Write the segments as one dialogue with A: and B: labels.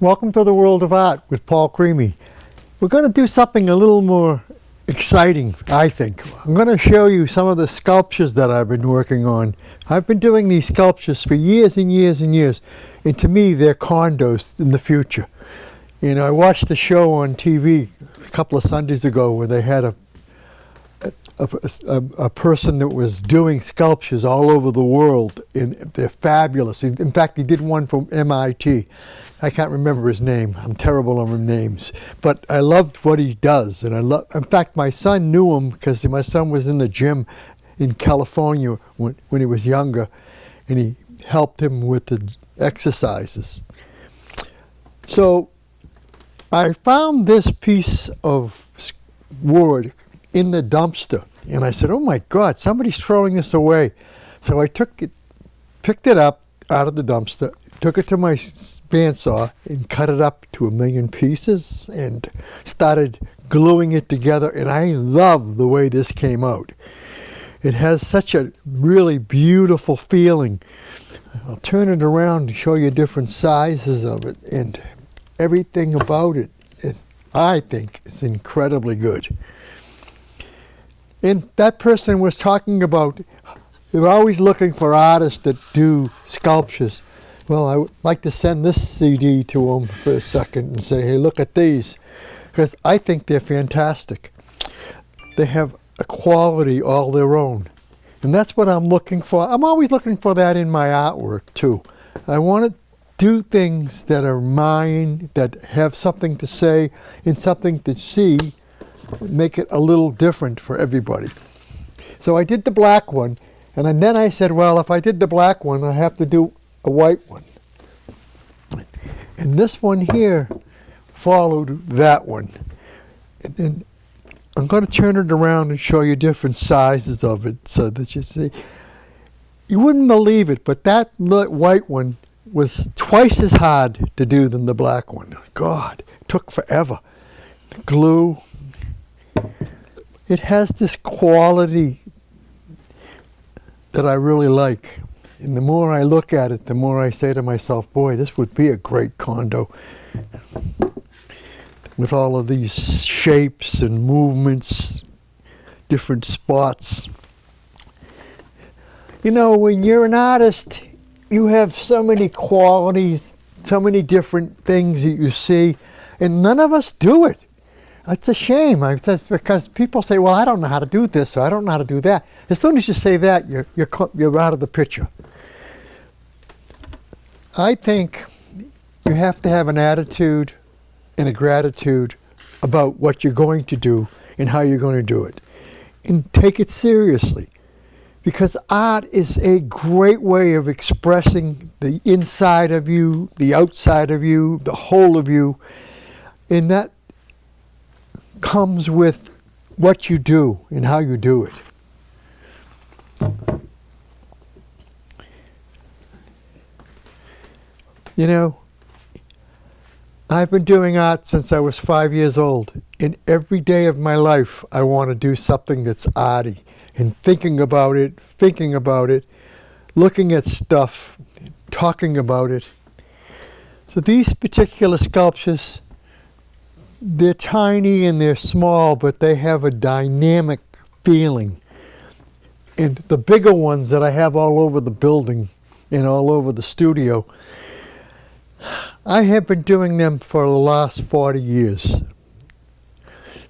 A: Welcome to the World of Art with Paul Creamy. We're going to do something a little more exciting, I think. I'm going to show you some of the sculptures that I've been working on. I've been doing these sculptures for years and years and years, and to me they're condos in the future. You know, I watched a show on TV a couple of Sundays ago where they had a person that was doing sculptures all over the world, and they're fabulous. In fact, he did one from MIT. I can't remember his name. I'm terrible on names. But I loved what he does. And in fact, my son knew him because my son was in the gym in California when he was younger, and he helped him with the exercises. So I found this piece of wood in the dumpster, and I said, oh my God, somebody's throwing this away. So I picked it up out of the dumpster, took it to my bandsaw and cut it up to 1,000,000 pieces and started gluing it together, and I love the way this came out. It has such a really beautiful feeling. I'll turn it around to show you different sizes of it, and everything about it I think is incredibly good. And that person was talking about, they're always looking for artists that do sculptures. Well, I would like to send this CD to them for a second and say, hey, look at these, because I think they're fantastic. They have a quality all their own, and that's what I'm looking for. I'm always looking for that in my artwork too. I want to do things that are mine, that have something to say and something to see, make it a little different for everybody. So I did the black one, and then I said, well, if I did the black one, I have to do a white one. And this one here followed that one. And I'm going to turn it around and show you different sizes of it so that you see. You wouldn't believe it, but that white one was twice as hard to do than the black one. God, it took forever. The glue. It has this quality that I really like. And the more I look at it, the more I say to myself, boy, this would be a great condo with all of these shapes and movements, different spots. You know, when you're an artist, you have so many qualities, so many different things that you see, and none of us do it. It's a shame, because people say, well, I don't know how to do this, or I don't know how to do that. As soon as you say that, you're out of the picture. I think you have to have an attitude and a gratitude about what you're going to do and how you're going to do it. And take it seriously. Because art is a great way of expressing the inside of you, the outside of you, the whole of you. And that comes with what you do and how you do it. You know, I've been doing art since I was 5 years old, and every day of my life I want to do something that's arty, and thinking about it, looking at stuff, talking about it. So these particular sculptures, they're tiny and they're small, but they have a dynamic feeling. And the bigger ones that I have all over the building and all over the studio, I have been doing them for the last 40 years.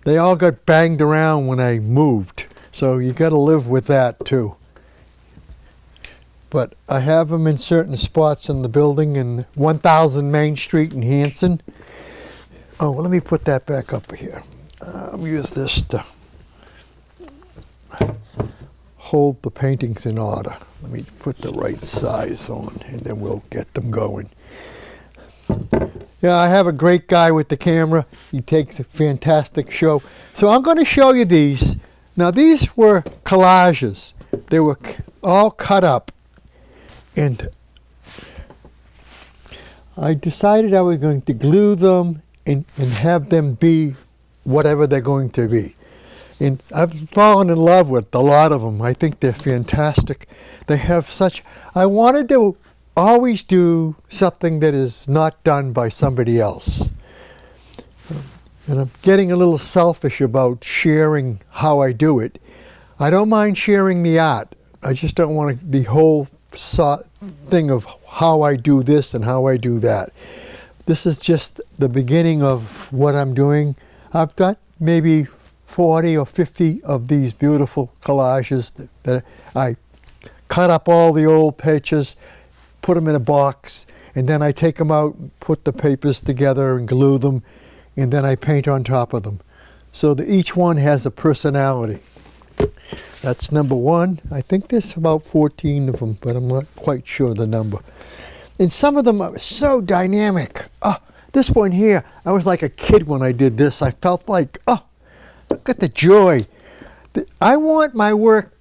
A: They all got banged around when I moved, so you got to live with that too. But I have them in certain spots in the building, in 1000 Main Street in Hanson. Oh, well, let me put that back up here. I'll use this to hold the paintings in order. Let me put the right size on, and then we'll get them going. Yeah, I have a great guy with the camera. He takes a fantastic show. So I'm going to show you these. Now, these were collages. They were all cut up. And I decided I was going to glue them and have them be whatever they're going to be. And I've fallen in love with a lot of them. I think they're fantastic. They have such... I wanted to always do something that is not done by somebody else. And I'm getting a little selfish about sharing how I do it. I don't mind sharing the art. I just don't want the whole thing of how I do this and how I do that. This is just the beginning of what I'm doing. I've got maybe 40 or 50 of these beautiful collages that I cut up all the old pictures, put them in a box, and then I take them out, put the papers together and glue them, and then I paint on top of them. So that each one has a personality. That's number one. I think there's about 14 of them, but I'm not quite sure the number. And some of them are so dynamic. Oh, this one here, I was like a kid when I did this. I felt like, oh, look at the joy. I want my work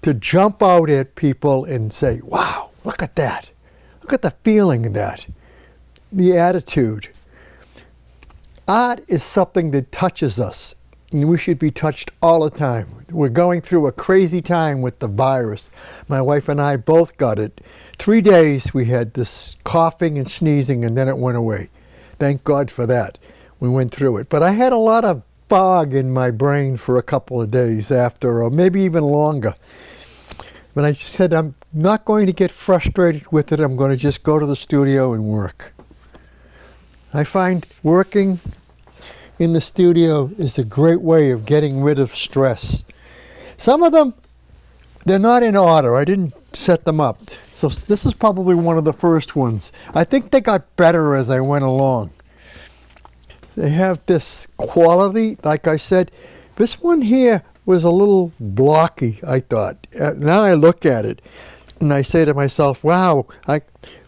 A: to jump out at people and say, wow, look at that. Look at the feeling of that, the attitude. Art is something that touches us, and we should be touched all the time. We're going through a crazy time with the virus. My wife and I both got it. 3 days we had this coughing and sneezing, and then it went away. Thank God for that. We went through it. But I had a lot of fog in my brain for a couple of days after, or maybe even longer. But I said, I'm not going to get frustrated with it. I'm going to just go to the studio and work. I find working in the studio is a great way of getting rid of stress. Some of them, they're not in order. I didn't set them up. So this is probably one of the first ones. I think they got better as I went along. They have this quality, like I said. This one here was a little blocky, I thought. Now I look at it and I say to myself, wow.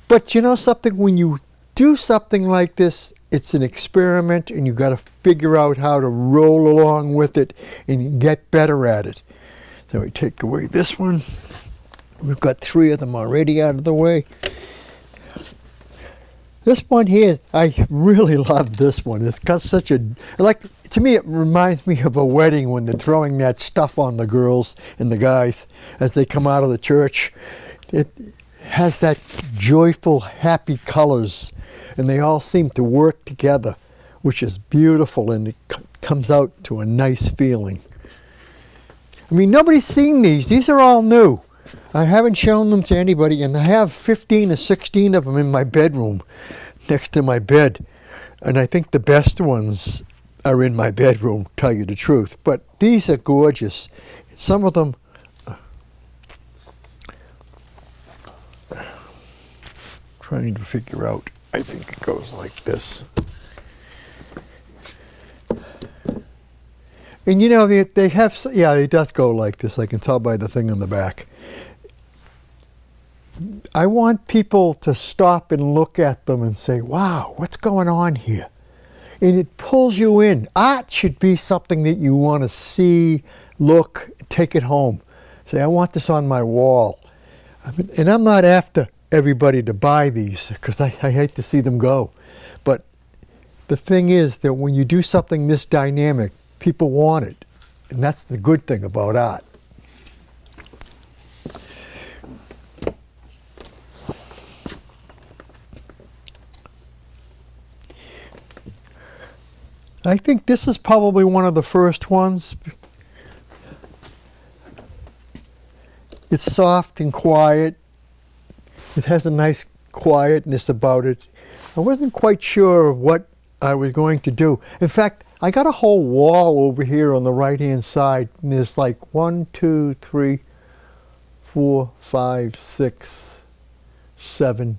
A: But you know something, when you do something like this, it's an experiment and you got to figure out how to roll along with it and get better at it. So we take away this one. We've got 3 of them already out of the way. This one here, I really love this one. It's got such a, like, to me it reminds me of a wedding when they're throwing that stuff on the girls and the guys as they come out of the church. It has that joyful, happy colors, and they all seem to work together, which is beautiful, and it comes out to a nice feeling. I mean, nobody's seen these. These are all new. I haven't shown them to anybody, and I have 15 or 16 of them in my bedroom next to my bed. And I think the best ones are in my bedroom, tell you the truth. But these are gorgeous. Some of them, trying to figure out, I think it goes like this. And you know, they have, yeah, it does go like this. I can tell by the thing on the back. I want people to stop and look at them and say, wow, what's going on here? And it pulls you in. Art should be something that you want to see, look, take it home. Say, I want this on my wall. And I'm not after everybody to buy these because I hate to see them go. But the thing is that when you do something this dynamic, people want it. And that's the good thing about art. I think this is probably one of the first ones. It's soft and quiet. It has a nice quietness about it. I wasn't quite sure what I was going to do. In fact, I got a whole wall over here on the right-hand side, and there's like 1, 2, 3, 4, 5, 6, 7.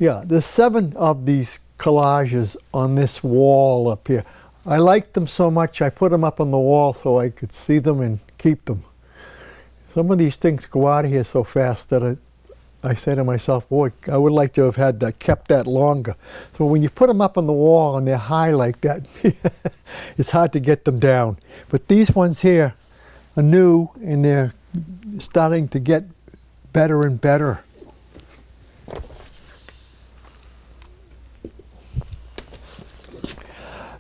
A: Yeah, there's 7 of these collages on this wall up here. I liked them so much I put them up on the wall so I could see them and keep them. Some of these things go out of here so fast that I say to myself, boy, I would like to have had that, kept that longer. So when you put them up on the wall and they're high like that, it's hard to get them down. But these ones here are new and they're starting to get better and better.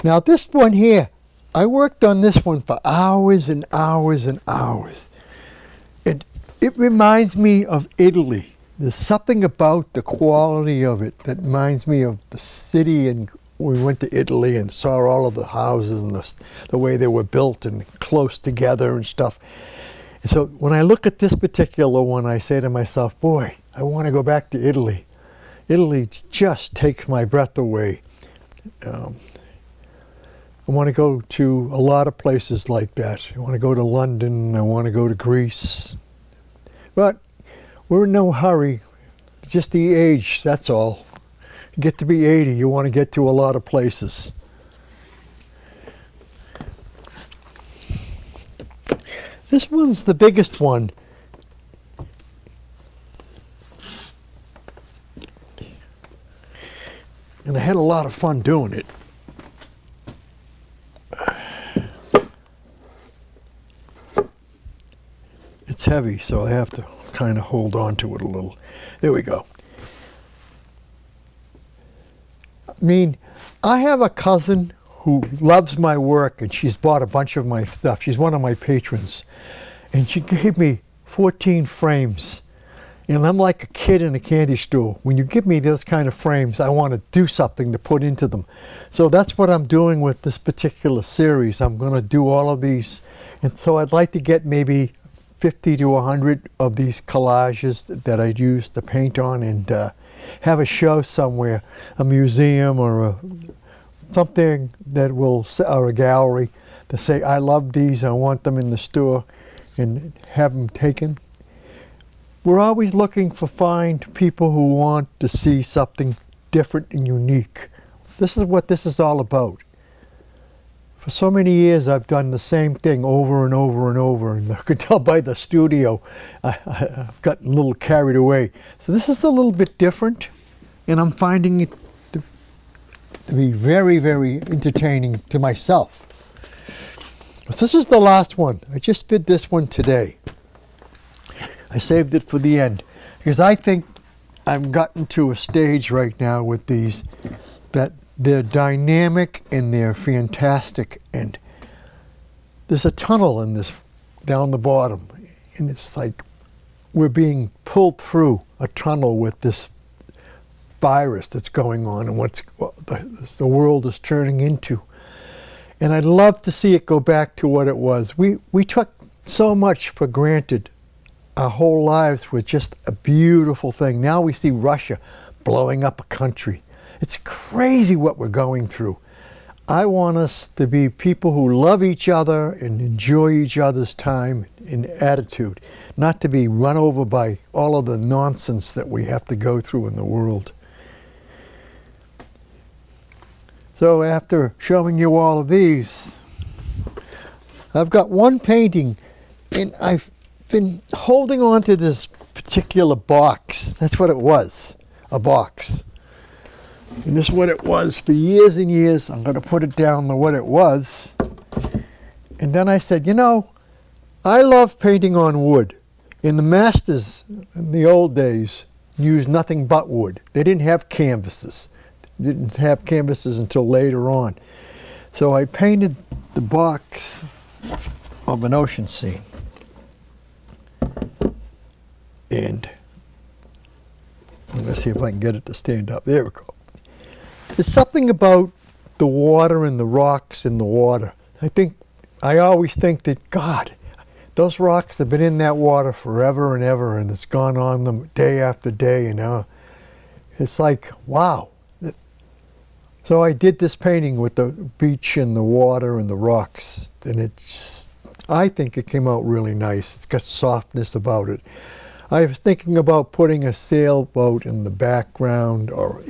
A: Now this one here, I worked on this one for hours and hours and hours. And it reminds me of Italy. there's something about the quality of it that reminds me of the city, and we went to Italy and saw all of the houses and the way they were built and close together and stuff. And so when I look at this particular one, I say to myself, boy, I want to go back to Italy. Italy just takes my breath away. I want to go to a lot of places like that. I want to go to London. I want to go to Greece. But we're in no hurry. It's just the age, that's all. You get to be 80, you want to get to a lot of places. This one's the biggest one. And I had a lot of fun doing it. It's heavy, so I have to kind of hold on to it a little. There we go. I mean, I have a cousin who loves my work, and she's bought a bunch of my stuff. She's one of my patrons. And she gave me 14 frames. And I'm like a kid in a candy store. When you give me those kind of frames, I want to do something to put into them. So that's what I'm doing with this particular series. I'm going to do all of these. And so I'd like to get maybe 50 to 100 of these collages that I'd use to paint on, and have a show somewhere, a museum or something that will, or a gallery, to say, I love these, I want them in the store, and have them taken. We're always looking for find people who want to see something different and unique. This is what this is all about. For so many years, I've done the same thing over and over and over, and I could tell by the studio, I've gotten a little carried away. So this is a little bit different, and I'm finding it to be very, very entertaining to myself. So this is the last one. I just did this one today. I saved it for the end, because I think I've gotten to a stage right now with these that they're dynamic and they're fantastic, and there's a tunnel in this down the bottom, and it's like we're being pulled through a tunnel with this virus that's going on and what the world is turning into. And I'd love to see it go back to what it was. We took so much for granted. Our whole lives were just a beautiful thing. Now we see Russia blowing up a country. It's crazy what we're going through. I want us to be people who love each other and enjoy each other's time and attitude, not to be run over by all of the nonsense that we have to go through in the world. So after showing you all of these, I've got one painting, and I've been holding on to this particular box. That's what it was, a box. And this is what it was for years and years. I'm going to put it down to what it was. And then I said, you know, I love painting on wood. And the masters in the old days used nothing but wood. They didn't have canvases. They didn't have canvases until later on. So I painted the box of an ocean scene. And I'm going to see if I can get it to stand up. There we go. There's something about the water and the rocks in the water. I always think that, God, those rocks have been in that water forever and ever, and it's gone on them day after day, you know. It's like, wow. So I did this painting with the beach and the water and the rocks, and I think it came out really nice. It's got softness about it. I was thinking about putting a sailboat in the background, or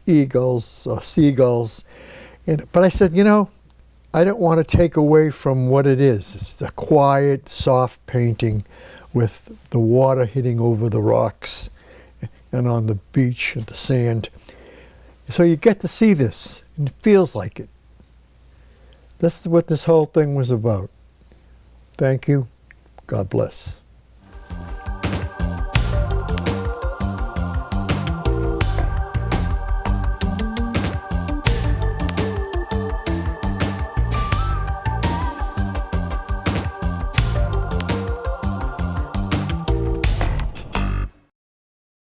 A: eagles or seagulls, but I said, you know, I don't want to take away from what it is. It's a quiet, soft painting with the water hitting over the rocks and on the beach and the sand. So you get to see this, and it feels like it. This is what this whole thing was about. Thank you. God bless.